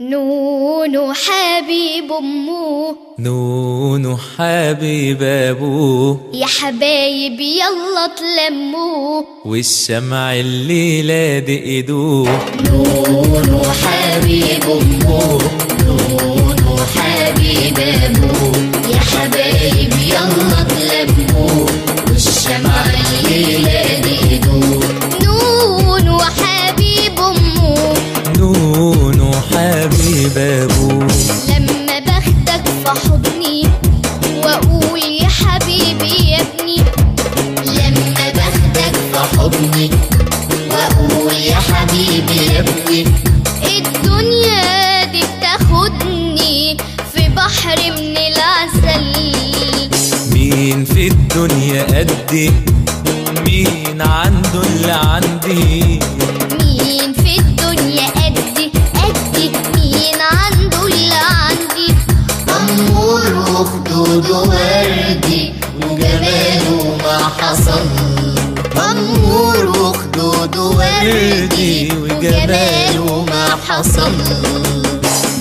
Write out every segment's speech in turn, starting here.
نونو حبيب أمه، نونو حبيب أبوه، يا حبايب يلا تلموه، والشمع الليلة دي إيدوه. نونو حبيب أمه، نونو حبيب أبوه، يا حبايب يلا تلموه، والشمع الليلة دي إيدوه. نونو حبيب أمه، نونو حبيب أبوه، لما باخدك في حضني وأقول يا حبيبي يا ابني، لما باخدك في حضني وأقول يا حبيبي يا ابني، الدنيا دي بتاخدني في بحر من العسل. مين في الدنيا قدي؟ مين عنده اللي عندي؟ مين في الدنيا قدي قدي؟ مين عنده اللي عندي؟ أمور وخدوده وردي وجماله ما حصل، أمور وخدوده وردي وجماله ما حصل.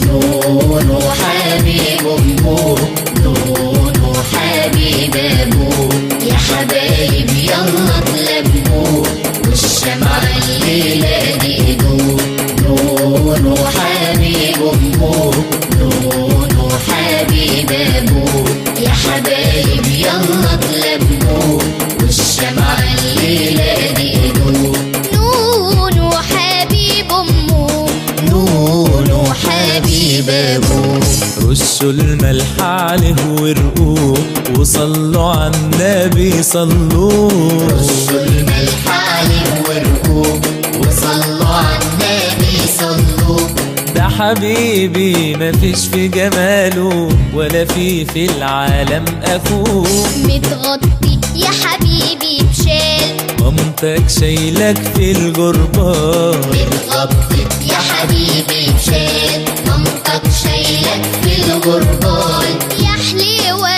نونو حبيب أمه، نونو حبيب أبوه، يا حبايب يلا تلموه، والشمع الليلة دي إيدوه. نونو حبيب أمه، نونو حبيب أبوه، يا حبايب يلا تلموه، والشمع الليلة دي إيدوه. نونو حبيب أمه، نونو حبيب أبوه، رشوا الملح عليه وارقوه، وصلوا على النبي صلوه. رشوا الملح عليه وارقوه، وصلوا على النبي صلوه. ده حبيبي مفيش في جماله ولا في العالم أخوه. متغطي يا حبيبي بشال، مامتك شايلك في الجربان. متغطي يا حبيبي بشال، مامتك شايلك في الغربال. يا حليوة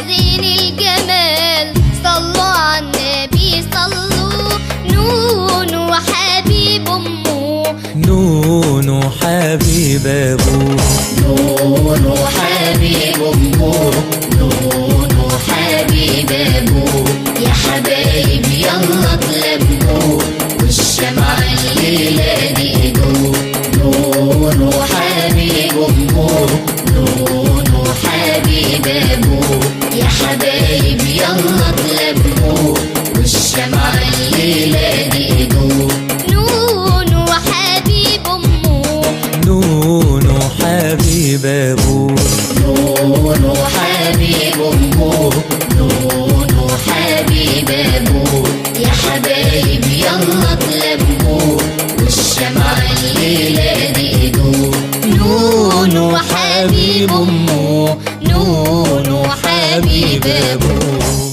زين الجمال، صلوا على النبي صلوا. نونو حبيب أمه، نونو حبيب أبوه، نونو حبيب أمه، نونو حبيب أبوه، يا حبايب يلا تلموه، والشمع الليلة دي إيدوه. نونو حبيب أمه، نونو حبيب أبوه، يا حبايب يلا تلموه، والشمع الليلة دي إيدوه. نونو حبيب أمه، نونو حبيب أبوه، نونو حبيب أمه، نونو حبيب أبوه، يا حبايب يلا تلموه، والشمع الليلة دي إيدوه. نونو حبيب أمه، نونو حبيب أبوه.